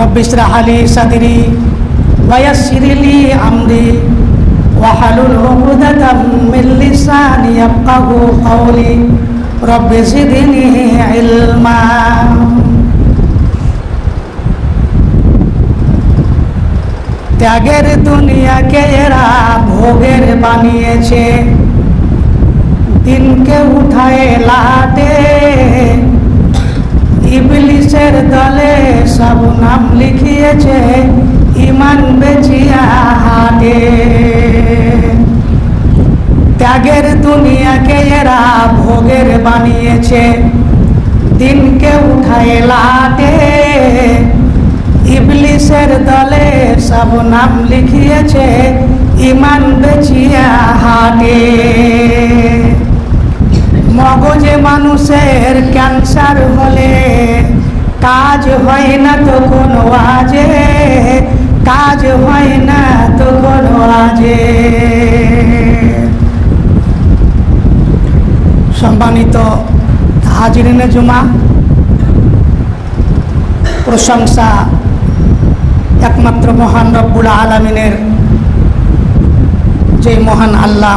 রব্বি ইশরাহ লি সাদরি ওয়া ইয়াসসির লি আমরি ওয়াহলুল উকদাতাম মিন লিসানি ইয়াফকাহু কওলি রব্বি জিদনি ইলমা। ত্যাগের দুনিয়াকে এরা ভোগের বানিয়েছে, দিনকে উঠায় লাটে, ইবলিসের দলে সব নাম লিখিয়েছে, ইমান বেচিয়া হাটে। ত্যাগের দুনিয়াকে এরা ভোগের বানিয়েছে, দিনকে উঠায় লাটে, ইবলিসের দলে সব নাম লিখিয়েছে, ইমান বেচিয়া হাটে। মগজে মানুষের ক্যান্সার হলে কাজ হয় না তো কোনো আজে, কাজ হয় না তো কোনো আজে। সম্মানিত হাজিরিনে জুমা, প্রশংসা একমাত্র মহান রব্বুল আলামিনের, যে মহান আল্লাহ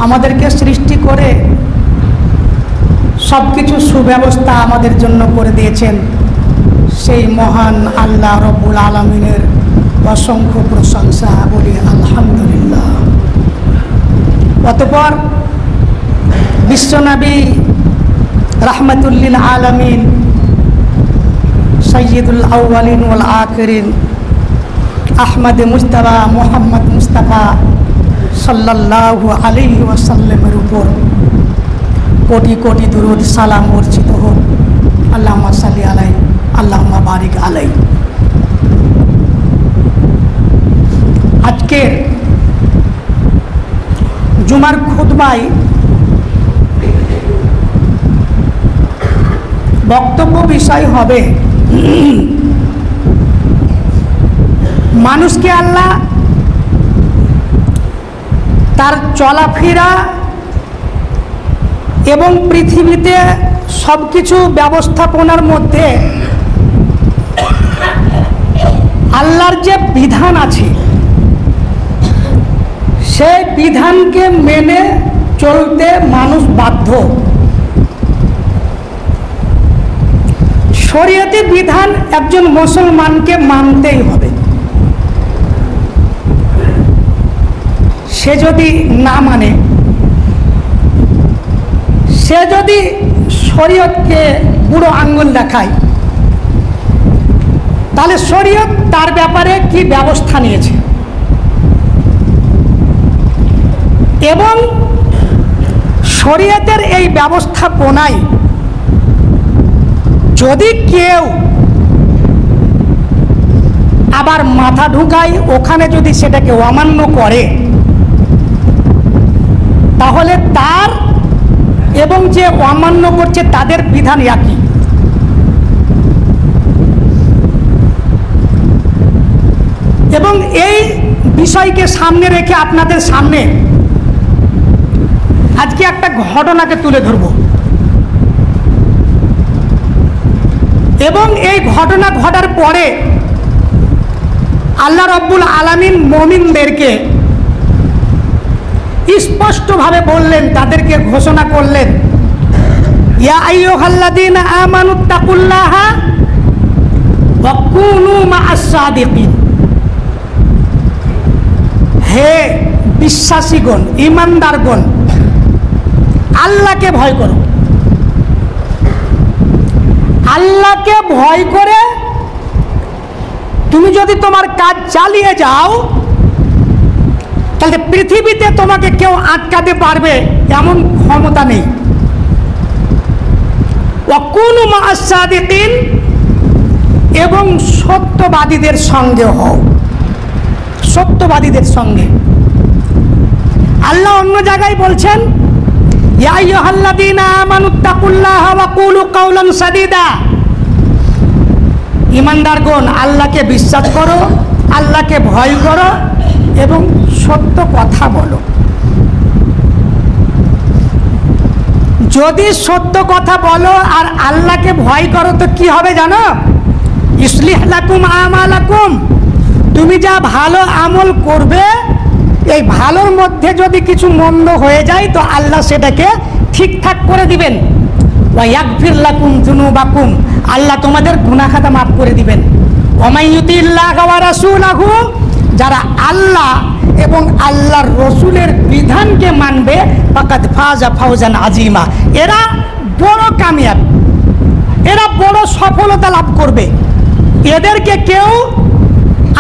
আমাদেরকে সৃষ্টি করে সব কিছু সুব্যবস্থা আমাদের জন্য করে দিয়েছেন। সেই মহান আল্লাহ রব্বুল আলামিনের অসংখ্য প্রশংসা, বলি আলহামদুলিল্লাহ। অতঃপর বিশ্বনবী রাহমাতুল লিল আলামিন, সাইয়্যিদুল আউয়ালিন ওয়াল আখিরিন, আহমদ মুজতবা মোহাম্মদ মুস্তাফা সাল্লাল্লাহু আলাইহি ওয়াসাল্লামের উপর কোটি কোটি দুরূদ সালাম বর্ষিত হোক। আল্লাহুম্মা সাল্লি আলাইহি, আল্লাহুম্মা বারিক আলাইহি। আজকের জুমার খুতবায় বক্তব্য বিষয় হবে মানুষকে আল্লাহ তার চলাফেরা এবং পৃথিবীতে সব কিছু ব্যবস্থাপনার মধ্যে আল্লাহর যে বিধান আছে, সেই বিধানকে মেনে চলতে মানুষ বাধ্য। শরীয়তি বিধান একজন মুসলমানকে মানতেই হবে। সে যদি না মানে, সে যদি শরীয়তকে বুড়ো আঙ্গুল দেখায়, তাহলে শরীয়ত তার ব্যাপারে কি ব্যবস্থা নিয়েছে এবং শরীয়তের এই ব্যবস্থাপনায় যদি কেউ আবার মাথা ঢুকায়, ওখানে যদি সেটাকে অমান্য করে, তাহলে তার এবং যে অমান্য করছে তাদের বিধান একই। এবং এই বিষয়কে সামনে রেখে আপনাদের সামনে আজকে একটা ঘটনাকে তুলে ধরব এবং এই ঘটনা ঘটার পরে আল্লাহ রব্বুল আলামিন মুমিনদেরকে স্পষ্টভাবে বললেন, তাদেরকে ঘোষণা করলেন, ইয়া আইয়ুহাল্লাযীনা আমানুত্তাকুল্লাহা ওয়া কুনু মা'আস সাদিকিন। হে বিশ্বাসীগণ, ঈমানদারগণ, আল্লাহকে ভয় করো। আল্লাহকে ভয় করে তুমি যদি তোমার কাজ চালিয়ে যাও, তাহলে পৃথিবীতে তোমাকে কেউ আটকাতে পারবে এমন ক্ষমতা নেই। ওয়া কুনু মা'আস সাদিকিন, এবং সত্যবাদীদের সঙ্গে হও, সত্যবাদীদের সঙ্গে। আল্লাহ অন্য জায়গায় বলছেন, ইয়া আইয়ুহাল্লাযীনা আমানুত্তাকুল্লাহা ওয়া কুলু কাওলান সাদীদা। ঈমানদারগণ, আল্লাহকে বিশ্বাস করো, আল্লাহকে ভয় করো এবং সত্য কথা বলো। যদি সত্য কথা বলো আর আল্লাহকে ভয় করো তো কি হবে জানো? ইসলিহ লাকুম আমালাকুম, তুমি যা ভালো আমল করবে এই ভালোর মধ্যে যদি কিছু মন্দ হয়ে যায় তো আল্লাহ সেটাকে ঠিকঠাক করে দিবেন। ওয়া ইয়াগফির লাকুম যুনুবাকুম, আল্লাহ তোমাদের গুনাহ খাতা মাফ করে দিবেন। ওয়া মান ইউতিল্লাহা ওয়া রাসূলাহু, যারা আল্লাহ এবং আল্লাহর রসুলের বিধানকে মানবে, ফাকাদ ফাজা ফাওজান আজিমা, এরা বড় কামিয়াব, এরা বড় সফলতা লাভ করবে, এদেরকে কেউ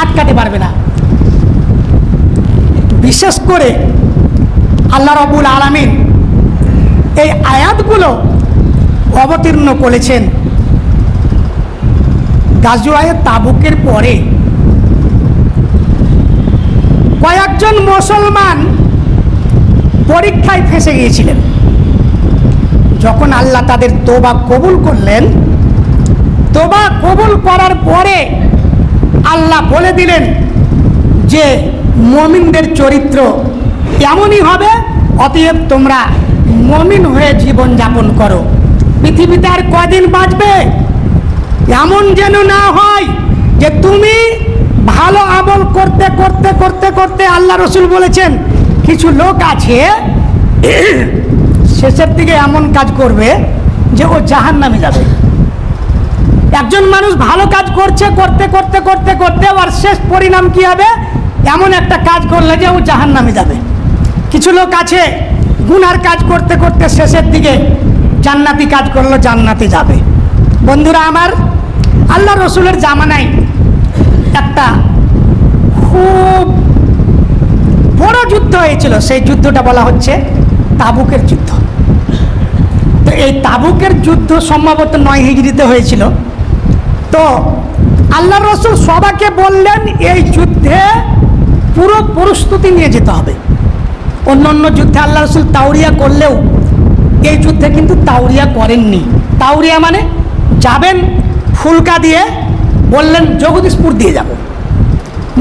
আটকাতে পারবে না। বিশেষ করে আল্লাহ রাব্বুল আলামিন এই আয়াতগুলো অবতীর্ণ করেছেন গাজওয়ায়ে তাবুকের পরে। কয়েকজন মুসলমান পরীক্ষায় ফেঁসে গিয়েছিলেন, যখন আল্লাহ তাদের তোবা কবুল করলেন, তোবা কবুল করার পরে আল্লাহ বলে দিলেন যে মুমিনদের চরিত্র এমনই হবে, অতএব তোমরা মুমিন হয়ে জীবন যাপন করো। পৃথিবীতে আর কদিন বাঁচবে, এমন যেন না হয় যে তুমি ভালো আমল করতে করতে করতে করতে, আল্লাহ রসুল বলেছেন কিছু লোক আছে শেষের দিকে এমন কাজ করবে যে ও জাহান্নামে যাবে। একজন মানুষ ভালো কাজ করছে করতে করতে করতে করতে আর শেষ পরিণাম কি হবে? এমন একটা কাজ করলে যে ও জাহান্নামে যাবে। কিছু লোক আছে গুনার কাজ করতে করতে শেষের দিকে জান্নাতি কাজ করলো, জান্নাতে যাবে। বন্ধুরা আমার, আল্লাহ রসুলের জামানায় একটা খুব বড় যুদ্ধ হয়েছিল, সেই যুদ্ধটা বলা হচ্ছে তাবুকের যুদ্ধ। তো এই তাবুকের যুদ্ধ সম্ভবত 9 হিজরিতে হয়েছিল। তো আল্লাহ রসুল সবাইকে বললেন এই যুদ্ধে পুরো প্রস্তুতি নিয়ে যেতে হবে। অন্য অন্য যুদ্ধে আল্লাহ রসুল তাওরিয়া করলেও এই যুদ্ধে কিন্তু তাওরিয়া করেননি। তাওরিয়া মানে যাবেন ফুলকা দিয়ে, বললেন জগদীশপুর দিয়ে যাব,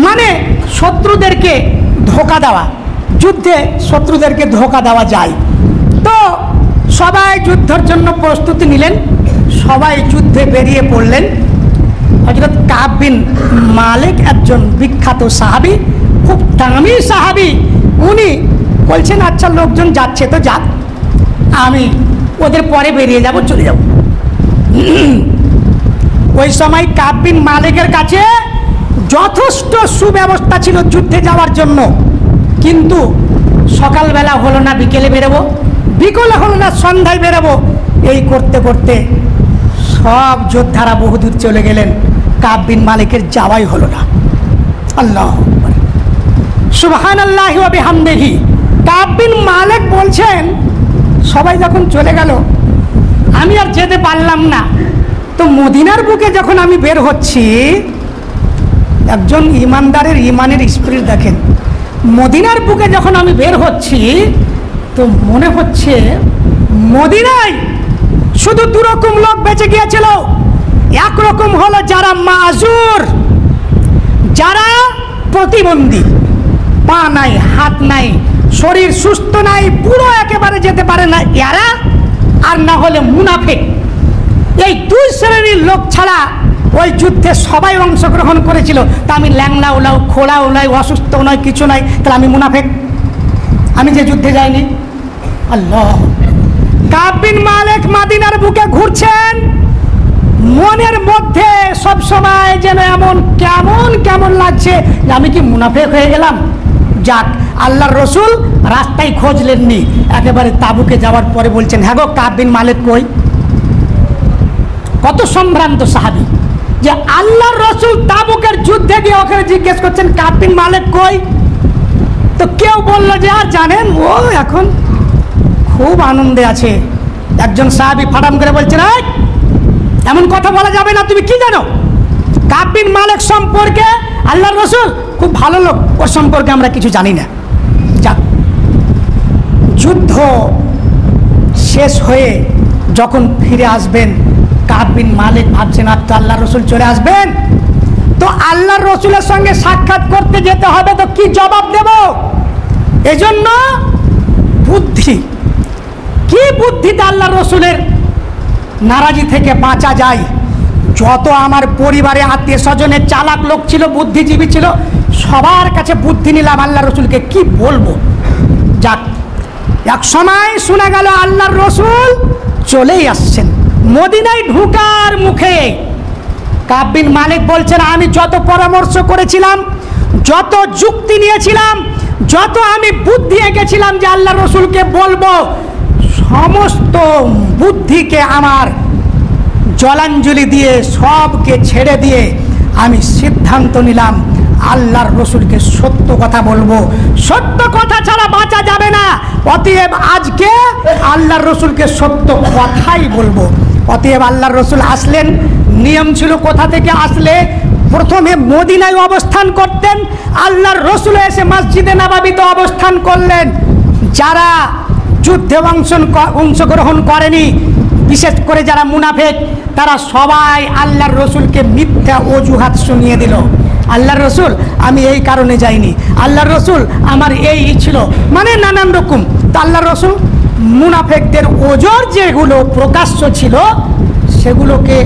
মানে শত্রুদেরকে ধোঁকা দেওয়া। যুদ্ধে শত্রুদেরকে ধোঁকা দেওয়া যায়। তো সবাই যুদ্ধের জন্য প্রস্তুতি নিলেন, সবাই যুদ্ধে বেরিয়ে পড়লেন। হযরত কাব বিন মালিক একজন বিখ্যাত সাহাবী, খুব দামি সাহাবী, উনি বলছেন আচ্ছা লোকজন যাচ্ছে তো যাক, আমি ওদের পরে বেরিয়ে যাব, চলে যাব। ওই সময় কাব বিন মালিকের কাছে যথেষ্ট সুব্যবস্থা ছিল যুদ্ধে যাওয়ার জন্য, কিন্তু সকালবেলা হলো না বিকেলে বেরোবো, বিকেলে হলো না সন্ধ্যায় বেরোবো, এই করতে করতে সব যোদ্ধারা বহুদূর চলে গেলেন, কাব বিন মালিকের যাওয়াই হলো না। আল্লাহ সুবহানাল্লাহি ওয়া বিহামদিহি। কাব বিন মালিক বলছেন সবাই যখন চলে গেল আমি আর যেতে পারলাম না। তো মদিনার বুকে যখন আমি বের হচ্ছি, একজন ইমানদারের ইমানের স্পিরিট দেখেন, মদিনার বুকে যখন আমি বের হচ্ছি তো মনে হচ্ছে মদিনায় শুধু দুরকম লোক বেঁচে গিয়েছিল। একরকম হলো যারা মাজুর, যারা প্রতিবন্ধী, পা নাই, হাত নাই, শরীর সুস্থ নাই, পুরো একেবারে যেতে পারে না এরা, আর না হলে মুনাফিক। এই দুই শ্রেণীর লোক ছাড়া ওই যুদ্ধে সবাই অংশগ্রহণ করেছিল। তা আমি ল্যাংলা উলাও, খোলা উলাই, অসুস্থ নয়, কিছু নয়, তাহলে আমি মুনাফিক? আমি যে যুদ্ধে যাইনি। আল্লাহ, কাব বিন মালিক মদিনার বুকে ঘুরছেন, মনের মধ্যে সব সময় যেন এমন কেমন কেমন লাগছে যে আমি কি মুনাফিক হয়ে গেলাম। যাক, আল্লাহর রসুল রাস্তায় খোঁজলেননি, একেবারে তাবুকে যাওয়ার পরে বলছেন হ্যাঁ গো কাব বিন মালিক কই? কত সম্ভ্রান্ত সাহাবী যে আল্লাহর রসুল তাবুকের যুদ্ধে গিয়ে ওখানে জিজ্ঞেস করছেন কাব বিন মালিক কই? তো কেউ বলল যে আর জানেন ও এখন খুব আনন্দে আছে। একজন সাহাবী ফাটাম করে বলছেন এমন কথা বলা যাবে না, তুমি কি জানো? কাব বিন মালিক সম্পর্কে আল্লাহর রসুল খুব ভালো লোক, ওর সম্পর্কে আমরা কিছু জানি না। যাক, যুদ্ধ শেষ হয়ে যখন ফিরে আসবেন, কাব বিন মালিক ভাবছেন আর তো আল্লাহর রসুল চলে আসবেন, তো আল্লাহর রসুলের সঙ্গে সাক্ষাৎ করতে যেতে হবে, তো কি জবাব দেব? এজন্য বুদ্ধি কি বুদ্ধিতে আল্লাহ রসুলের নারাজি থেকে বাঁচা যায়। যত আমার পরিবারে আত্মীয় স্বজনের চালাক লোক ছিল, বুদ্ধিজীবী ছিল, সবার কাছে বুদ্ধি নিলাম, আল্লাহ রসুলকে কি বলবো। যাক, এক সময় শোনা গেল আল্লাহর রসুল চলেই আসছেন। মদিনায় ঢুকার মুখে কাব বিন মালিক বলছেন, আমি যত পরামর্শ করেছিলাম, যত যুক্তি নিয়েছিলাম, যত আমি বুদ্ধি এঁকেছিলাম যে আল্লাহ রসুলকে বলবো, সমস্ত বুদ্ধিকে আমার জলাঞ্জলি দিয়ে সবকে ছেড়ে দিয়ে আমি সিদ্ধান্ত নিলাম আল্লাহর রসুলকে সত্য কথা বলবো, সত্য কথা ছাড়া বাঁচা যাবে না। অতএব আজকে আল্লাহর রসুলকে সত্য কথাই বলবো। অতএব আল্লাহর রসুল আসলেন। নিয়ম ছিল কোথা থেকে আসলে প্রথমে মদিনায় অবস্থান করতেন। আল্লাহর রসুল এসে মসজিদে নববীতে অবস্থান করলেন। যারা যুদ্ধে অংশগ্রহণ করেনি, বিশেষ করে যারা মুনাফিক, তারা সবাই আল্লাহর রসুলকে মিথ্যা অজুহাত শুনিয়ে দিল। আল্লাহর রসুল আমি এই কারণে যাইনি, আল্লাহর রসুল আমার এই ছিল, মানে নানান রকম। তো আল্লাহর রসুল মুনাফিকদের ওজর যেগুলো প্রকাশ্য ছিল সেগুলোকে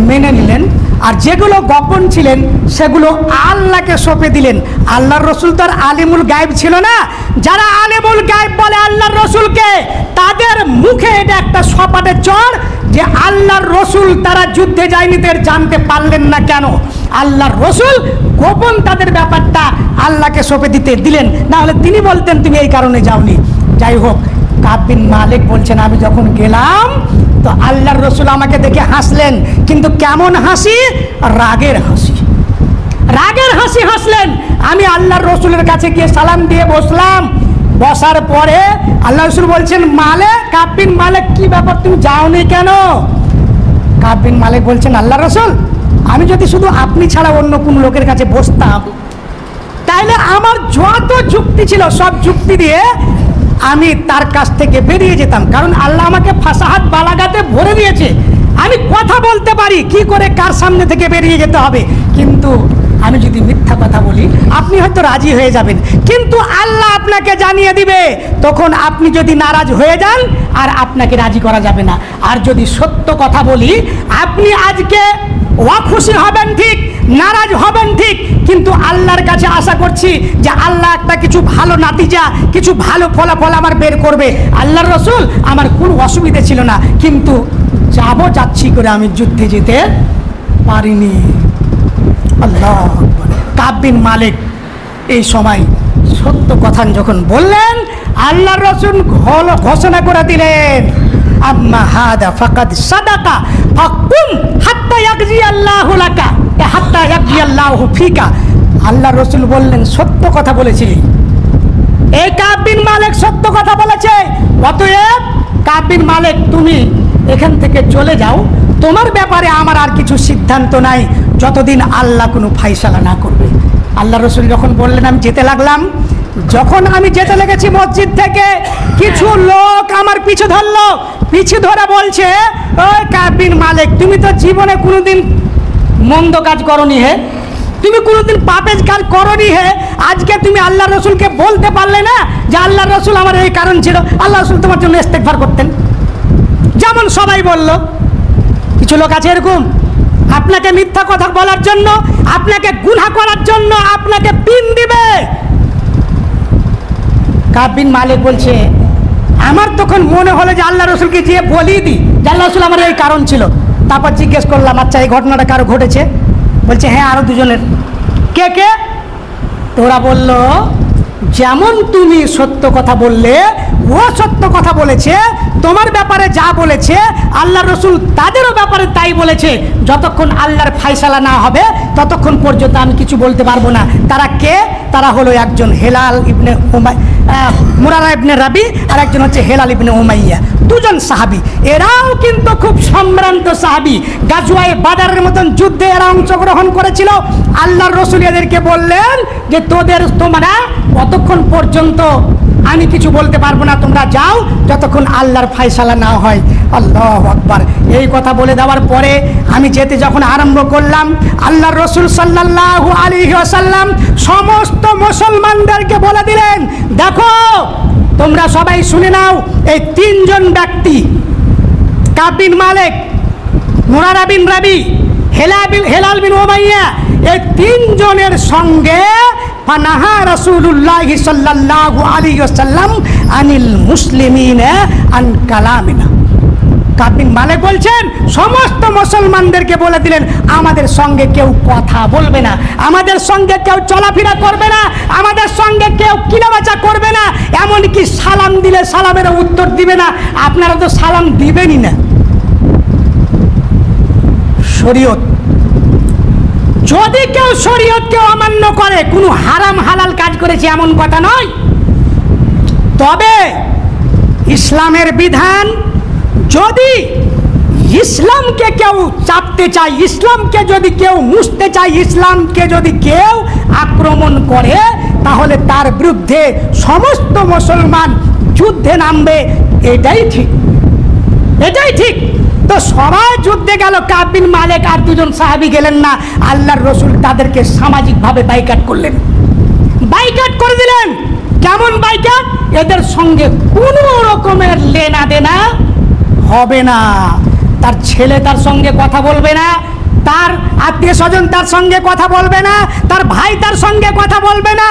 মেনে নিলেন, আর যেগুলো গোপন ছিলেন সেগুলো আল্লাহকে সঁপে দিলেন। আল্লাহর রসুল তো আর আলিমুল গায়েব ছিল না। যারা আলিমুল গায়েব বলে আল্লাহর রসুলকে, তাদের মুখে এটা একটা সপাটে চড় যে আল্লাহর রসুল তারা যুদ্ধে যায়নি, তাদের জানতে পারলেন না কেন। আল্লাহর রসুল গোপন তাদের ব্যাপারটা আল্লাহকে সঁপে দিলেন, না হলে তিনি বলতেন তুমি এই কারণে যাওনি। যাই হোক, কাব বিন মালিক বলছেন, আমি যখন গেলাম তো আল্লাহর রসুল আমাকে দেখে হাসলেন, কিন্তু কেমন হাসি? রাগের হাসি। রাগের হাসি হাসলেন। আমি আল্লাহর রসুলের কাছে গিয়ে সালাম দিয়ে বসলাম। বসার পরে আল্লাহ রসুল বলছেন, মালিক, কাব বিন মালিক, কি ব্যাপার তুমি যাওনি কেন? কাব বিন মালিক বলছেন, আল্লাহ রসুল আমি যদি শুধু আপনি ছাড়া অন্য কোন লোকের কাছে বসতাম, তাইলে আমার যত যুক্তি ছিল সব যুক্তি দিয়ে আমি তার কাছ থেকে বেরিয়ে যেতাম। কারণ আল্লাহ আমাকে ফাসাহাত বালাগাতে ভরে দিয়েছে, আমি কথা বলতে পারি কি করে কার সামনে থেকে বেরিয়ে যেতে হবে। কিন্তু আমি যদি মিথ্যা কথা বলি, আপনি হয়তো রাজি হয়ে যাবেন, কিন্তু আল্লাহ আপনাকে জানিয়ে দিবে, তখন আপনি যদি নারাজ হয়ে যান আর আপনাকে রাজি করা যাবে না। আর যদি সত্য কথা বলি, আপনি আজকে অখুশি হবেন ঠিক, নারাজ হবেন ঠিক, কিন্তু আল্লাহর কাছে আশা করছি যে আল্লাহ একটা কিছু ভালো নাতিজা, কিছু ভালো ফলাফল আমার বের করবে। আল্লাহর রসুল আমার কোনো অসুবিধে ছিল না, কিন্তু যাচ্ছি করে আমি যুদ্ধে যেতে পারিনি। আল্লাহ। কাব বিন মালিক এই সময় সত্য কথা যখন বললেন, আল্লাহর রসুল ঘোষণা করে দিলেন, আম্মা হাদা ফাকাদ সাদাকা ফাকুম হাত্তা ইয়াকজি আল্লাহু লাকা হাত্তা ইয়াকজি আল্লাহু ফিকা। আল্লাহর রসুল বললেন, সত্য কথা বলেছি, এই কাব বিন মালিক সত্য কথা বলেছে। অতএব কাব বিন মালিক তুমি এখান থেকে চলে যাও, তোমার ব্যাপারে আমার আর কিছু সিদ্ধান্ত নাই যতদিন আল্লাহ কোনো ফাইসালা না করবে। আল্লাহ রসুল যখন বললেন, আমি যেতে লাগলাম। যখন আমি যেতে লেগেছি মসজিদ থেকে, কিছু লোক আমার পিছু ধরলো, পিছু ধরে বলছে, ওই কাব বিন মালিক তুমি তো জীবনে কোনোদিন মন্দ কাজ করনি, হে তুমি কোনোদিন পাপের কাজ করনি, হে আজকে তুমি আল্লাহ রসুলকে বলতে পারলে না যে আল্লাহ রসুল আমার এই কারণ ছিল, আল্লাহ রসুল তোমার জন্য ইস্তেগফার করতেন। যেমন সবাই বলল, কিছু লোক আছে এরকম, আপনাকে মিথ্যা কথা বলার জন্য, আপনাকে গুনাহ করার জন্য আপনাকে পিন দিবে। কাব বিন মালিক বলছে, আমার তখন মনে হলো যে আল্লাহ রসুলকে গিয়ে বলি দিই যে আল্লাহ রসুল আমার এই কারণ ছিল। তারপর জিজ্ঞেস করলাম, আচ্ছা এই ঘটনাটা কারো ঘটেছে? বলছে, হ্যাঁ আরো দুজনের। কে কে? তোরা বলল, যেমন তুমি সত্য কথা বললে, ও সত্য কথা বলেছে, তোমার ব্যাপারে যা বলেছে আল্লাহ রসুল তাদেরও ব্যাপারে তাই বলেছে। যতক্ষণ আল্লাহর ফায়সালা না হবে ততক্ষণ পর্যন্ত আমি কিছু বলতে পারবো না। তারা কে? তারা হলো একজন হেলাল ইবনে মুরারা ইবনে রাবি, আর একজন হচ্ছে হেলাল ইবনে উমাইয়া, দুজন সাহাবি। এরাও কিন্তু খুব সম্ভ্রান্ত সাহাবি, গাজওয়ায়ে বাদারের মতন যুদ্ধে এরা অংশগ্রহণ করেছিল। আল্লাহর রসুল এদেরকে বললেন যে তোমরা অতক্ষণ পর্যন্ত আমি কিছু বলতে পারবো না, তোমরা যাও যতক্ষণ আল্লাহর ফায়সালা না হয়। আল্লাহু আকবার। এই কথা বলে দেওয়ার পরে আমি যেতে যখন আরম্ভ করলাম, আল্লাহর রসুল সাল্লাল্লাহু আলাইহি ওয়াসাল্লাম সমস্ত মুসলমানদেরকে বলে দিলেন, দেখো তোমরা সবাই শুনে নাও, এই তিনজন ব্যক্তি কাব বিন মালিক, মুরারা বিন রাবি, হেলাল বিন উমাইয়া, এই তিনজনের সঙ্গে ফানাহা রাসূলুল্লাহ সাল্লাল্লাহু আলাইহি ওয়াসাল্লাম আনিল মুসলিমিনা আন কালামিনা। কাব বিন মালিক বলছেন সমস্ত মুসলমানদেরকে বলে দিলেন আমাদের সঙ্গে কেউ কথা বলবে না, আমাদের সঙ্গে কেউ চলাফেরা করবে না, আমাদের সঙ্গে কেউ কিনাবেচা করবে না, এমনকি সালাম দিলে সালামের উত্তর দিবে না। আপনারা তো সালাম দিবেনই না। শরীয়ত, যদি কেউ শরীয়তকে অমান্য করে, কোনো হারাম হালাল কাজ করেছে এমন কথা নয়, তবে ইসলামের বিধান, যদি ইসলামকে কেউ চাপতে চায়, ইসলামকে যদি কেউ মুছতে চায়, ইসলামকে যদি কেউ আক্রমণ করে, তাহলে তার বিরুদ্ধে সমস্ত মুসলমান যুদ্ধে নামবে। এটাই ঠিক, এটাই ঠিক। তো সবাই যুদ্ধে গেল, কাব বিন মালিক আর দুজন সাহাবী গেলেন না। আল্লাহর রসুল তাদেরকে সামাজিকভাবে বাইকাট করলেন, বাইকাট করে দিলেন। কেমন বাইকাট? এদের সঙ্গে কোনো রকমের লেনা দেনা হবে না। তার ছেলে তার সঙ্গে কথা বলবে না, তার আত্মীয় স্বজন তার সঙ্গে কথা বলবে না, তার ভাই তার সঙ্গে কথা বলবে না।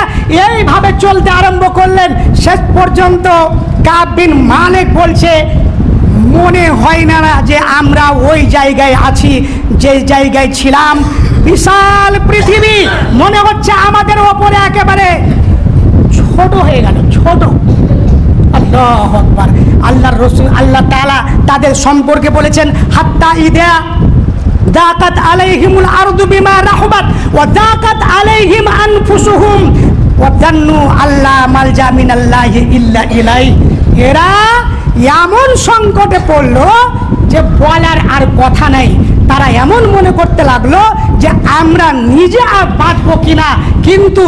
এইভাবে চলতে আরম্ভ করলেন। শেষ পর্যন্ত কাব বিন মালিক বলছে, মনে হয় না যে আমরা ওই জায়গায় আছি যে জায়গায় ছিলাম। বিশাল পৃথিবী মনে হচ্ছে আমাদের ওপরে একেবারে ছোট হয়ে গেল, ছোট। আল্লাহু আকবার। আল্লাহর রাসূল আল্লাহ তাআলা তাদের সম্পর্কে বলেছেন, হাত্তা ইদা দাকাত আলাইহিমুল আরদু বিমা রাহবাত ওয়া দাকাত আলাইহিম আনফুসুহুম ওয়া যান্নু আল্লা মালজা মিনাল্লাহি ইল্লা ইলাইহি। এরা এমন সংকটে পড়লো যে বলার আর কথা নাই। তারা এমন মনে করতে লাগলো যে আমরা নিজে আর বাঁচবো কিনা, কিন্তু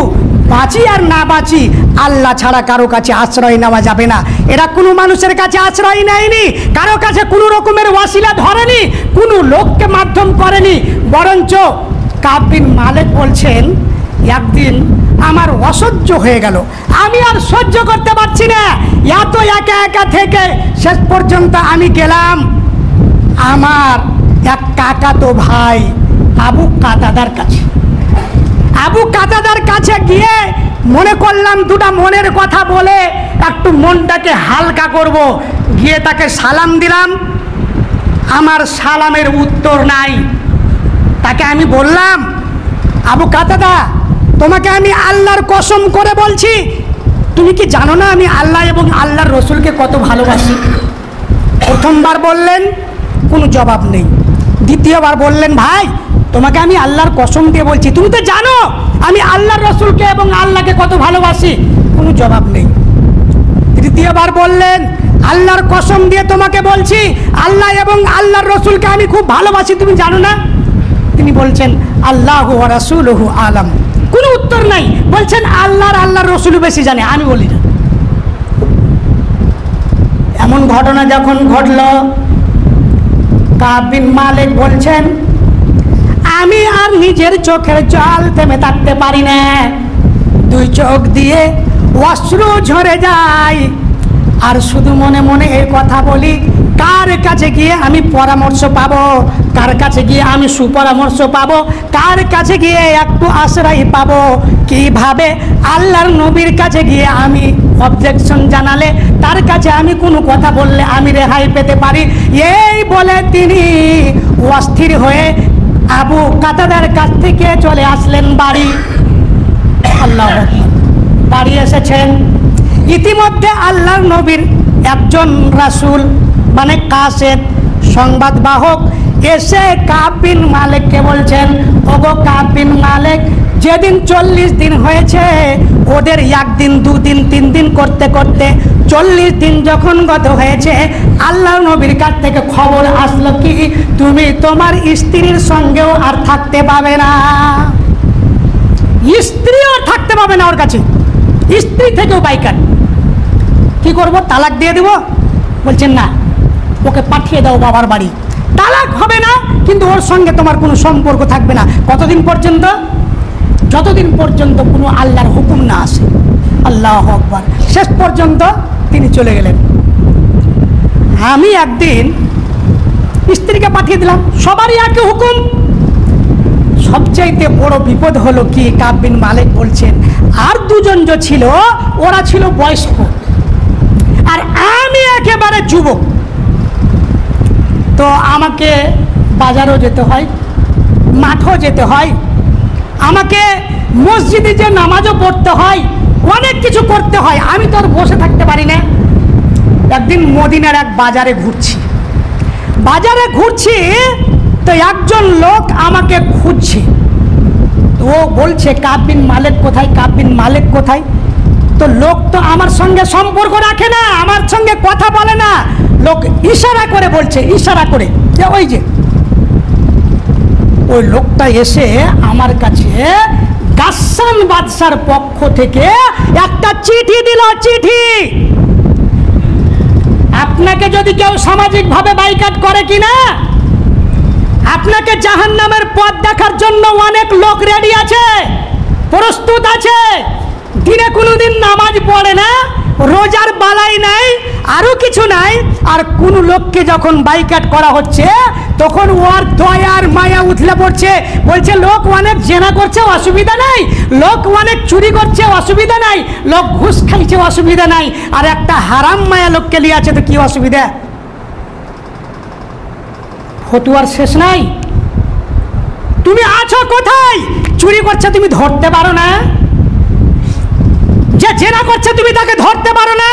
বাঁচি আর না বাঁচি আল্লাহ ছাড়া কারো কাছে আশ্রয় নেওয়া যাবে না। এরা কোনো মানুষের কাছে আশ্রয় নেয়নি, কারো কাছে কোনো রকমের ওয়াসিলা ধরেনি, কোনো লোককে মাধ্যম করেনি। বরঞ্চ কাব বিন মালিক বলছেন, একদিন আমার অসহ্য হয়ে গেল, আমি আর সহ্য করতে পারছি না, এত একা একা থেকে শেষ পর্যন্ত আমি গেলাম আমার এক কাকাতো ভাই আবু কাতাদার কাছে। আবু কাতাদার কাছে গিয়ে মনে করলাম দুটা মনের কথা বলে একটু মনটাকে হালকা করব। গিয়ে তাকে সালাম দিলাম, আমার সালামের উত্তর নাই। তাকে আমি বললাম, আবু কাতাদা, তোমাকে আমি আল্লাহর কসম করে বলছি, তুমি কি জানো না আমি আল্লাহ এবং আল্লাহর রসুলকে কত ভালোবাসি? প্রথমবার বললেন, কোনো জবাব নেই। দ্বিতীয়বার বললেন, ভাই তোমাকে আমি আল্লাহর কসম দিয়ে বলছি, তুমি তো জানো আমি আল্লাহর রসুলকে এবং আল্লাহকে কত ভালোবাসি। কোনো জবাব নেই। তৃতীয়বার বললেন, আল্লাহর কসম দিয়ে তোমাকে বলছি আল্লাহ এবং আল্লাহর রসুলকে আমি খুব ভালোবাসি, তুমি জানো না? তিনি বলছেন, আল্লাহু ওয়া রাসূলুহু আলাম। কোনো উত্তর নাই। বলছেন আল্লাহর রসুল বেশি জানে, আমি বলি না। এমন ঘটনা যখন ঘটল, কাব বিন মালিক বলছেন, আমি আর নিজের চোখের জল থেমে থাকতে পারি না, দুই চোখ দিয়ে অশ্রু ঝরে যায়, আর শুধু মনে মনে এই কথা বলি, কার কাছে গিয়ে আমি পরামর্শ পাবো, কার কাছে গিয়ে আমি সুপরামর্শ পাবো, কার কাছে গিয়ে একটু আশ্রয় পাবো, কিভাবে আল্লাহর নবীর কাছে গিয়ে আমি অবজেকশন জানালে, তার কাছে আমি কোনো কথা বললে আমি রেহাই পেতে পারি। এই বলে তিনি অস্থির হয়ে আবু কাতাদার কাছ থেকে চলে আসলেন বাড়ি। আল্লাহ বাড়ি এসেছেন। ইতিমধ্যে আল্লাহর নবীর একজন রাসূল মানে কাসেদ সংবাদবাহক এসে কাব বিন মালিককে বলছেন, ওগো কাব বিন মালিক, যেদিন 40 দিন হয়েছে, ওদের একদিন দুদিন 3 দিন করতে করতে 40 দিন যখন গত হয়েছে, আল্লাহর নবীর কাছ থেকে খবর আসলো কি তুমি তোমার স্ত্রীর সঙ্গেও আর থাকতে পাবে না, স্ত্রীও থাকতে পাবে না ওর কাছে, স্ত্রী থেকেও বাইকাট। কি করব? তালাক দিয়ে দেব? বলছেন না, ওকে পাঠিয়ে দাও বাবার বাড়ি। তালাক হবে না, কিন্তু ওর সঙ্গে তোমার কোনো সম্পর্ক থাকবে না। কতদিন পর্যন্ত? যতদিন পর্যন্ত কোনো আল্লাহর হুকুম না আসে। আল্লাহু আকবার। শেষ পর্যন্ত তিনি চলে গেলেন। আমি একদিন স্ত্রীকে পাঠিয়ে দিলাম, সবারই একই হুকুম। সবচাইতে বড় বিপদ হলো কি, কাব বিন মালিক বলছেন আর দুজন যে ছিল ওরা ছিল বয়স্ক, আর আমি একেবারে যুবক। তো আমাকে বাজারও যেতে হয়, মাঠও যেতে হয়, আমাকে মসজিদে যে নামাজও পড়তে হয়, অনেক কিছু করতে হয়। আমি তো আর বসে থাকতে পারি না। একদিন মদিনার এক বাজারে ঘুরছি, তো একজন লোক আমাকে খুঁজছে। তো ও বলছে কাব বিন মালিক কোথায়, কাব বিন মালিক কোথায়। তো লোক তো আমার সঙ্গে সম্পর্ক রাখে না, আমার সঙ্গে কথা বলে না। লোক ইশারা করে বলছে, ইশারা করে যে ওই যে। ওই লোকটা এসে আমার কাছে গাসসান বাদশার পক্ষ থেকে একটা চিঠি দিল। চিঠি, আপনাকে যদি কেউ সামাজিকভাবে বাইকাট করে কিনা, আপনাকে জাহান্নামের পথ দেখার জন্য অনেক লোক রেডি আছে, প্রস্তুত আছে। দিনে কোনোদিন নামাজ পড়ে না, রোজার বালাই নাই, আরো কিছু নাই। আর কোন লোককে যখন বাইকাট করা হচ্ছে তখন ওর দয়ার মায়া উঠলে পড়ছে, বলছে লোক অনেক জেনা করছে, অসুবিধা নাই। লোক অনেক চুরি করছে, অসুবিধা নাই। লোক ঘুষ খাইছে, অসুবিধা নাই। আর একটা হারাম মায়া লোককে নিয়ে আছে, তো কি অসুবিধা? ফতুয়ার শেষ নাই। তুমি আছো কোথায়? চুরি করছে তুমি ধরতে পারো না? যে জেনা করছে তুমি তাকে ধরতে পারো না?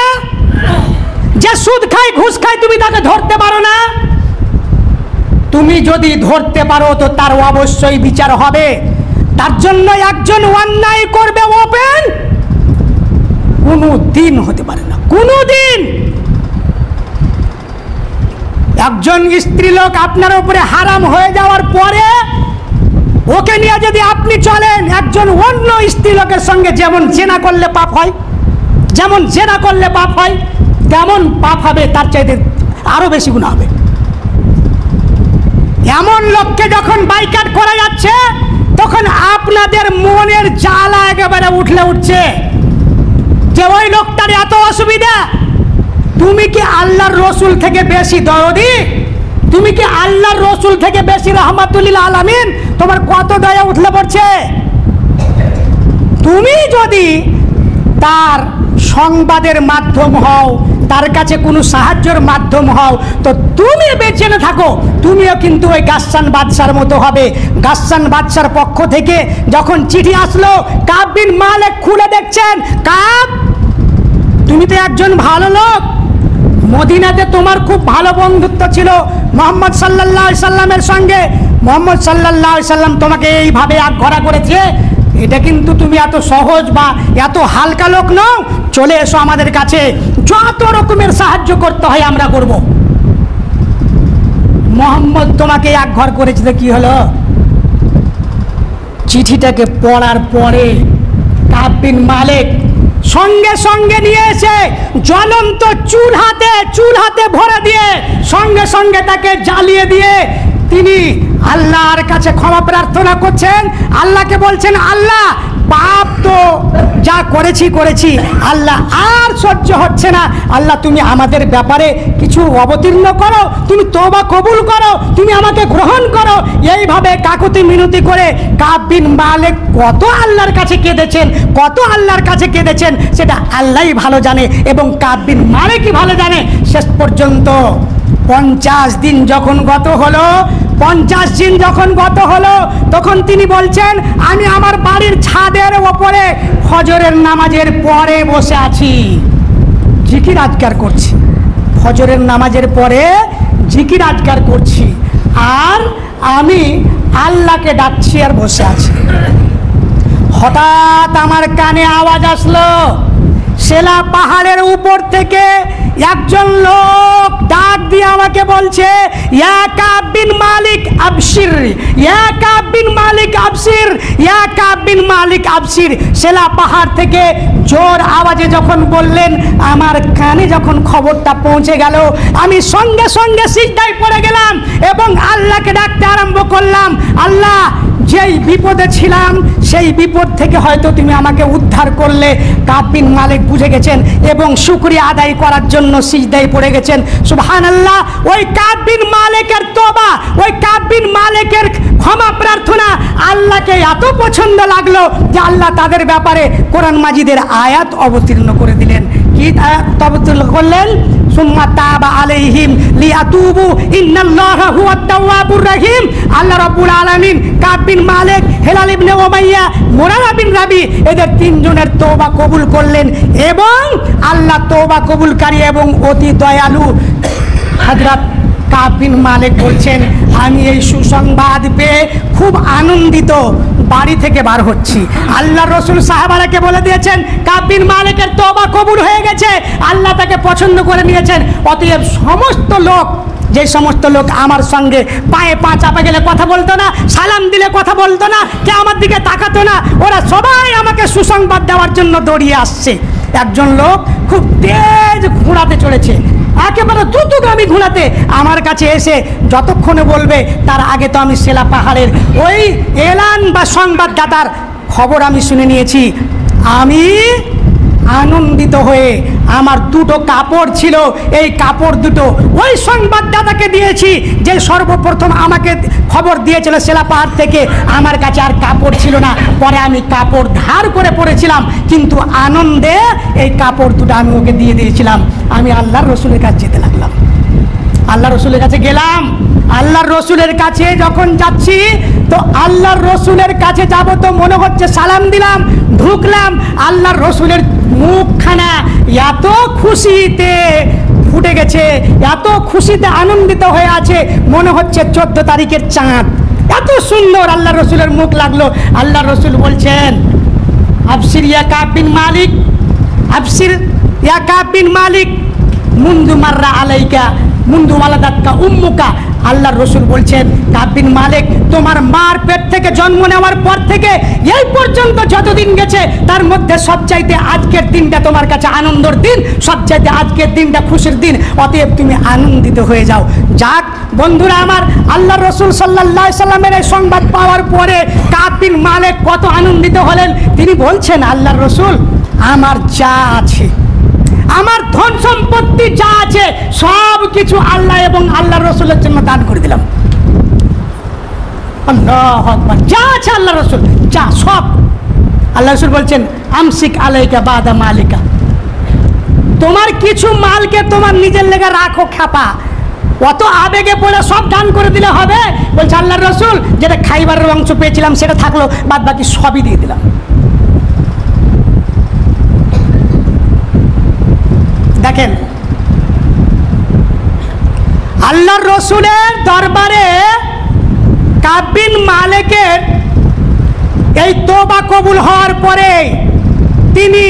যে সুদ খায়, ঘুষ খায়, তুমি তাকে ধরতে পারো না? তুমি যদি ধরতে পারো তো তার অবশ্যই বিচার হবে। তার জন্য একজন অন্যায় করবে ওপেন কোনো দিন হতে পারে না, কোনো দিন। একজন স্ত্রীলোক আপনার উপরে হারাম হয়ে যাওয়ার পরে ওকে নিয়ে যদি আপনি চলেন, একজন অন্য স্ত্রীলোকের সঙ্গে যেমন জেনা করলে পাপ হয়, যেমন জেনা করলে পাপ হয়, তেমন পাপ হবে, তার চাইতে আরো বেশি গুনাহ হবে। এমন লোককে যখন বাইকাট করা যাচ্ছে তখন আপনাদের মনের জ্বালা একেবারে উঠছে যে ওই লোকটার এত অসুবিধা। তুমি কি আল্লাহর রসুল থেকে বেশি দরদি? তুমি কি আল্লাহর রসুল থেকে বেশি রাহমাতুল আলামিন? তোমার কত দয়া উঠলে পড়ছে। তুমি যদি তার সংবাদের মাধ্যম হও, তার কাছে কোনো সাহায্যের মাধ্যম হও, তো তুমি বেঁচে না থাকো, তুমিও কিন্তু ওই গাসসান বাদশার মতো হবে। গাসসান বাদশার পক্ষ থেকে যখন চিঠি আসলো, কাব বিন মালিক খুলে দেখছেন, কাব তুমি তো একজন ভালো লোক, মদিনাতে তোমার খুব ভালো বন্ধুত্ব ছিল মুহাম্মদ সাল্লাল্লাহু আলাইহি সাল্লামের সঙ্গে। মুহাম্মদ সাল্লাল্লাহু আলাইহি সাল্লাম তোমাকে এইভাবে আকঘরা করেছে, এটা কিন্তু তুমি এত সহজ বা এত হালকা লোক নও। চলে এসো আমাদের কাছে, যত রকমের সাহায্য করতে হয় আমরা করব। মুহাম্মদ তোমাকে একঘর করেছে, তো কি হলো? চিঠিটাকে পড়ার পরে কাব বিন মালিক সঙ্গে সঙ্গে নিয়ে এসে জ্বলন্ত চুল হাতে ভরে দিয়ে সঙ্গে সঙ্গে তাকে জ্বালিয়ে দিয়ে তিনি আল্লাহর কাছে ক্ষমা প্রার্থনা করছেন। আল্লাহকে বলছেন, আল্লাহ পাপ তো যা করেছি আল্লাহ, আর সহ্য হচ্ছে না। আল্লাহ তুমি আমাদের ব্যাপারে কিছু অবতীর্ণ করো, তুমি তওবা কবুল করো, তুমি আমাকে গ্রহণ করো। এইভাবে কাকুতি মিনতি করে কাব বিন মালিক কত আল্লাহর কাছে কেঁদেছেন সেটা আল্লাহই ভালো জানে এবং কাব বিন মালিকই ভালো জানে। শেষ পর্যন্ত 50 দিন যখন গত হলো তখন তিনি বলছেন, আমি আমার বাড়ির ছাদের ওপরে ফজরের নামাজের পরে বসে আছি, জিকির আজকার করছি। ফজরের নামাজের পরে জিকির আজকার করছি, আর আমি আল্লাহকে ডাকছি আর বসে আছি। হঠাৎ আমার কানে আওয়াজ আসলো, সেলা পাহাড়ের উপর থেকে একজন লোক ডাক দিয়ে আমাকে বলছে, ইয়া কাব বিন মালিক আবশির, ইয়া কাব বিন মালিক আবসির, ইয়া কাব বিন মালিক আবসির। সেলা পাহাড় থেকে জোর আওয়াজে যখন বললেন, আমার কানে যখন খবরটা পৌঁছে গেল, আমি সঙ্গে সঙ্গে সিজদায় পড়ে গেলাম এবং আল্লাহকে ডাকতে আরম্ভ করলাম, আল্লাহ, যেই বিপদে ছিলাম সেই বিপদ থেকে হয়তো তুমি আমাকে উদ্ধার করলে। কাব বিন মালিক বুঝে গেছেন এবং শুকরিয়া আদায় করার জন্য সিজদায় পড়ে গেছেন। সুবহানাল্লাহ। ওই কাব বিন মালিকের তওবা, ওই কাব বিন মালিকের ক্ষমা প্রার্থনা আল্লাহকে এত পছন্দ লাগলো যে আল্লাহ তাদের ব্যাপারে কোরআন মাজিদের আয়াত অবতীর্ণ করে দিলেন। কি আয়াত অবতীর্ণ করলেন? সুম্মা তাবা আলাইহিম লিয়াতুবু ইন্নাল্লাহা হুয়াত তাওয়াবুর রহিম। আল্লাহ রাব্বুল আলামিন কাব বিন মালিক, হেলাল ইবনে উমাইয়া, মুরারা বিন রাবি, এদের তিনজনের তওবা কবুল করলেন এবং আল্লাহ তওবা কবুলকারী এবং অতি দয়ালু। হযরত কাব বিন মালিক বলছেন, আমি এই সুসংবাদ পেয়ে খুব আনন্দিত, বাড়ি থেকে বার হচ্ছি। আল্লাহ রসুল সাহাবারাকে বলে দিয়েছেন, কাব বিন মালিকের তওবা কবুল হয়ে গেছে, আল্লাহ তাকে পছন্দ করে নিয়েছেন। অতএব সমস্ত লোক, যে সমস্ত লোক আমার সঙ্গে পায়ে পা চাপা গেলে কথা বলতো না, সালাম দিলে কথা বলতো না, কে আমার দিকে তাকাতো না, ওরা সবাই আমাকে সুসংবাদ দেওয়ার জন্য দৌড়িয়ে আসছে। একজন লোক খুব তেজ ঘোড়াতে চড়েছে, একেবারে দ্রুতগামী ঘোড়াতে আমার কাছে এসে যতক্ষণে বলবে তার আগে তো আমি সেলা পাহাড়ের ওই এলান বা সংবাদদাতার খবর আমি শুনে নিয়েছি। আমি আনন্দিত হয়ে আমার দুটো কাপড় ছিল, এই কাপড় দুটো ওই সংবাদদাতাকে দিয়েছি যে সর্বপ্রথম আমাকে খবর দিয়েছিল সেলা পাহাড় থেকে। আমার কাছে আর কাপড় ছিল না, পরে আমি কাপড় ধার করে পরেছিলাম, কিন্তু আনন্দে এই কাপড় দুটো আমি ওকে দিয়ে দিয়েছিলাম। আমি আল্লাহর রসুলের কাছে যেতে লাগলাম, আল্লাহর রসুলের কাছে গেলাম। আল্লাহর রসুলের কাছে যখন যাচ্ছি তো আল্লাহর রসুলের কাছে যাব তো মনে হচ্ছে সালাম দিলাম, ঢুকলাম, আল্লাহর রসুলের মুখখানা এত খুশিতে ফুটে গেছে, এত খুশিতে আনন্দিত হয়ে আছে, মনে হচ্ছে 14 তারিখের চাঁদ। এত সুন্দর আল্লাহর রসুলের মুখ লাগলো। আল্লাহর রসুল বলছেন, আবশির ইয়া কাব বিন মালিক, আবশির ইয়া কাব বিন মালিক, মুন্দু মাররা আলাইকা মুন্দু ওয়ালাদাতকা উম্মুকা। আল্লাহর রসুল বলছেন, কাব বিন মালিক, তোমার মার পেট থেকে জন্ম নেওয়ার পর থেকে এই পর্যন্ত যতদিন গেছে তার মধ্যে সবচাইতে আজকের দিনটা তোমার কাছে আনন্দের দিন, সবচাইতে আজকের দিনটা খুশির দিন, অতএব তুমি আনন্দিত হয়ে যাও। যাক বন্ধুরা আমার, আল্লাহর রসুল সাল্লাল্লাহু আলাইহি সাল্লামের এই সংবাদ পাওয়ার পরে কাব বিন মালিক কত আনন্দিত হলেন। তিনি বলছেন, আল্লাহর রসুল, আমার যা আছে, আমার ধন সম্পত্তি যা আছে সব কিছু আল্লাহ এবং আল্লাহর রসুলের জন্য দান করে দিলাম। আল্লাহু আকবার। যা আছে আল্লাহর রসুল, যা সব। আল্লাহ রসুল বলছেন, আমসিক আলাইকা বাদা মালিকা, তোমার কিছু মালকে তোমার নিজের লেগে রাখো খাপা, অত আবেগে পড়ে সব দান করে দিলে হবে? বলছে আল্লাহর রসুল, যেটা খাইবারের অংশ পেয়েছিলাম সেটা থাকলো, বাদ বাকি সবই দিয়ে দিলাম। দেখেন, আল্লাহর রসুলের দরবারে কাব বিন মালিকের এই তওবা কবুল হওয়ার পরে তিনি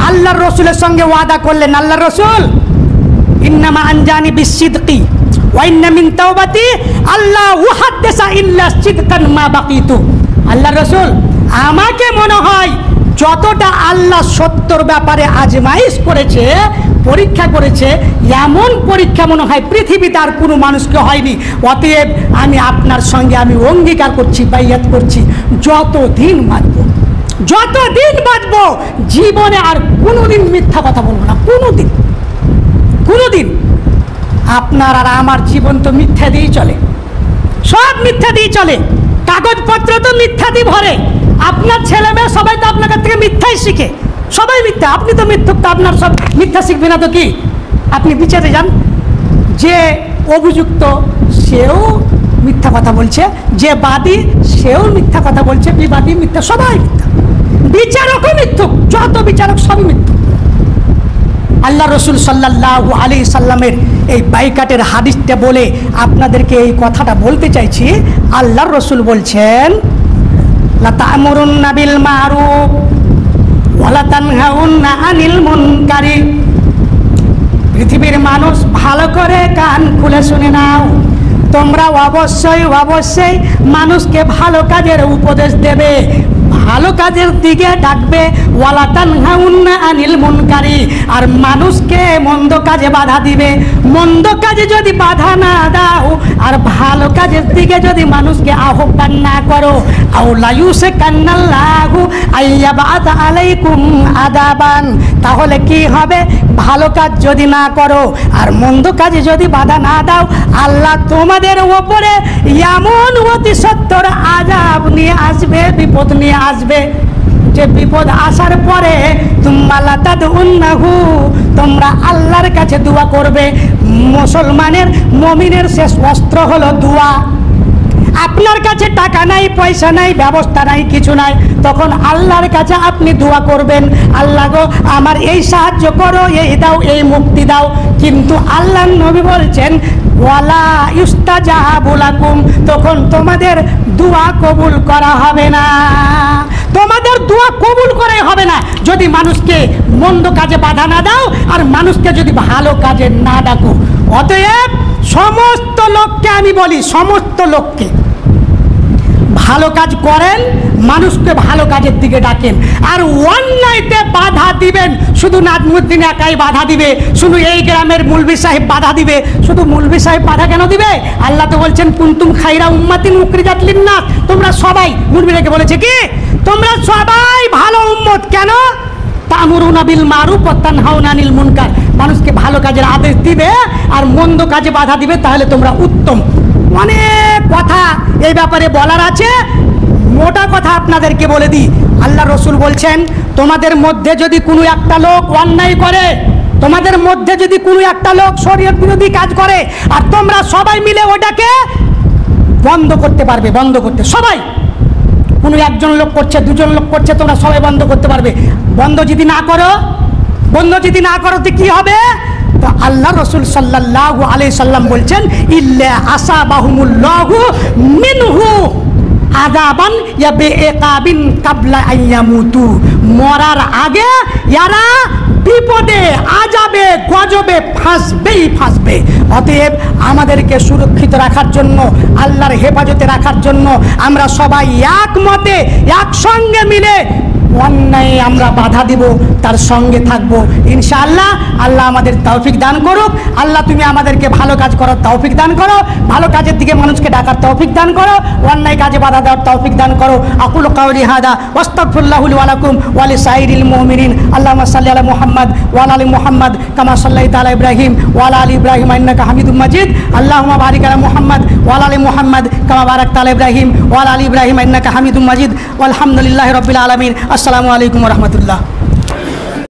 আল্লাহর রসুলের সঙ্গে ওয়াদা করলেন, আল্লাহর রসুল, ইন্নামা আনজানি বিসিদকি ওয়া ইন্না মিন তাওবাতি আল্লাহ উহাদ্দিসা ইল্লা সিদকান মা বাকিতু। আল্লাহর রসুল, আমাকে মনে হয় যতটা আল্লাহ সত্যর ব্যাপারে আজমাইশ করেছে, পরীক্ষা করেছে, এমন পরীক্ষা মনে হয় পৃথিবীতে আর কোনো মানুষকে হয়নি। অতএব আমি আপনার সঙ্গে আমি অঙ্গীকার করছি, বাইয়াত করছি, যতদিন বাঁচব জীবনে আর কোনোদিন মিথ্যা কথা বলবো না। কোনোদিন আপনার আর আমার জীবন তো মিথ্যা দিয়েই চলে, সব মিথ্যা দিয়ে চলে, কাগজপত্র তো মিথ্যা দিয়ে ভরে। আপনার ছেলে মেয়ে সবাই তো আপনার কাছ থেকে মিথ্যাই শিখে, সবাই মিথ্যা। আপনি তো মিথ্যুক, তো আপনার সব মিথ্যা শিখবে না তো কি? আপনি বিচারে যান, যে অভিযুক্ত সেও মিথ্যা কথা বলছে, যে বাদী সেও মিথ্যা কথা বলছে, বিবাদী মিথ্যা, সবাই মিথ্যা। বিচারকও মিথ্যুক, যত বিচারক সবই মিথ্যুক। আল্লাহ রসুল সাল্লাল্লাহু আলাইহি সাল্লামের এই বাইকাটের হাদিসটা বলে আপনাদেরকে এই কথাটা বলতে চাইছি। আল্লাহর রসুল বলছেন, লা তা'মুরুন্না বিল মা'রুফ ওয়া লা তানহাউন্না আনিল মুনকারি। পৃথিবীর মানুষ ভালো করে কান খুলে শুনে নাও, তোমরা অবশ্যই অবশ্যই মানুষকে ভালো কাজের উপদেশ দেবে, ভালো কাজের দিকে ডাকবে, ওয়ালা তানহাউন্না আনিল মুনকারি, আর মানুষকে মন্দ কাজে বাধা দিবে। মন্দ কাজে যদি বাধা না দাও আর ভালো কাজের দিকে যদি মানুষকে আহ্বান না করো, আউলা ইউসিকান্নাল্লাহু আইয়াবাতা আলাইকুম আদাবান, তাহলে কি হবে? ভালো কাজ যদি না করো আর মন্দ কাজে যদি বাধা না দাও, আল্লাহ তোমাদের উপরে এমন অতি সত্তর আযাব নিয়ে আসবে, বিপদ নিয়ে আসবে, যে বিপদ আসার পরে তোমরা আল্লাহর কাছে দোয়া করবে। মুসলমানের মুমিনের শেষ অস্ত্র হলো দোয়া। আপনার কাছে টাকা নাই, পয়সা নাই, ব্যবস্থা নাই, কিছু নাই, তখন আল্লাহর কাছে আপনি দোয়া করবেন, আল্লাহ গো আমার এই সাহায্য করো, এই দাও, এই মুক্তি দাও। কিন্তু আল্লাহর নবী বলছেন ওয়ালা ইউস্তাজাবু লাকুম, তখন তোমাদের দোয়া কবুল করা হবে না, তোমাদের দোয়া কবুল করে হবে না যদি মানুষকে মন্দ কাজে বাধা না দাও আর মানুষকে যদি ভালো কাজে না ডাকো। অতএব সমস্ত লোককে আমি বলি, সমস্ত লোককে ভালো কাজ করেন, মানুষকে ভালো কাজের দিকে ডাকেন, আর অন্যায়তে বাধা দিবেন। শুধু নাজমুদ্দিন একাই বাধা দিবে, শুধু এই গ্রামের মুলবি সাহেব বাধা দিবে, শুধু মুলবি সাহেব বাধা কেন দিবে? আল্লাহ তো বলছেন কুনতুম খাইরা উম্মাতিন উখরিজাত লিন্নাস, তোমরা সবাই, মুলবিরাকে বলেছে কি তোমরা সবাই ভালো উম্মত। কেন? তা'মুরুনা বিল মারুফ ওয়া তানহাউনা আনিল মুনকার, মানুষকে ভালো কাজের আদেশ দিবে আর মন্দ কাজে বাধা দিবে, তাহলে তোমরা উত্তম। অনেক কথা এই ব্যাপারে বলার আছে, মোটা কথা আপনাদেরকে বলে দিই। আল্লাহ রসুল বলছেন তোমাদের মধ্যে যদি কোনো একটা লোক অন্যায় করে, তোমাদের মধ্যে যদি কোনো একটা লোক শরীয়ত বিরোধী কাজ করে, আর তোমরা সবাই মিলে ওটাকে বন্ধ করতে পারবে, বন্ধ করতে সবাই, কোনো একজন লোক করছে, দুজন লোক করছে, তোমরা সবাই বন্ধ করতে পারবে। বন্ধ যদি না করো, বন্ধ যদি না করো তো কি হবে? তো আল্লাহ রসুল সাল্লাল্লাহু আলাইহি সাল্লাম বলছেন ইল্লা আসাবাহুমুল্লাহু মিনহু আযাবান ইয়া বিইকাবিন কাবলা আইয়ামুতু, মরার আগে এরা বিপদে, আযাবে, গজবে ফাঁসবেই ফাঁসবে। অতএব আমাদেরকে সুরক্ষিত রাখার জন্য, আল্লাহর হেফাজতে রাখার জন্য আমরা সবাই একমতে একসঙ্গে মিলে অন্যায় আমরা বাধা দিব, তার সঙ্গে থাকবো ইনশাআল্লাহ। আল্লাহ আমাদের তৌফিক দান করুক। আল্লাহ তুমি আমাদেরকে ভালো কাজ করার তৌফিক দান করো, ভালো কাজের দিকে মানুষকে ডাকার তৌফিক দান করো, অন্যায় কাজে বাধা দেওয়ার তৌফিক দান করো। আকুলু কাওলি হাদা ওয়াস্তাগফিরুল্লাহু লি ওয়া লাকুম ওয়া লিসাইরিল মুমিনিন। আল্লাহুম্মা সাল্লি আলা মুহাম্মাদ ওয়া আলা আলি মুহাম্মাদ কামা সাল্লাইতা আলা ইব্রাহিম ওয়া আলা আলি ইব্রাহিম ইন্নাকা হামিদুম মাজিদ। আল্লাহুম্মা বারিক আলা মুহাম্মাদ ওয়া আলা আলি মুহাম্মাদ কামা বারাকতা আলা ইব্রাহিম ওয়া আলা আলি ইব্রাহিম ইন্নাকা হামিদুম মাজিদ। ওয়ালহামদুলিল্লাহি রাব্বিল আলামিন। আসসালামু আলাইকুম ওয়া রাহমাতুল্লাহ।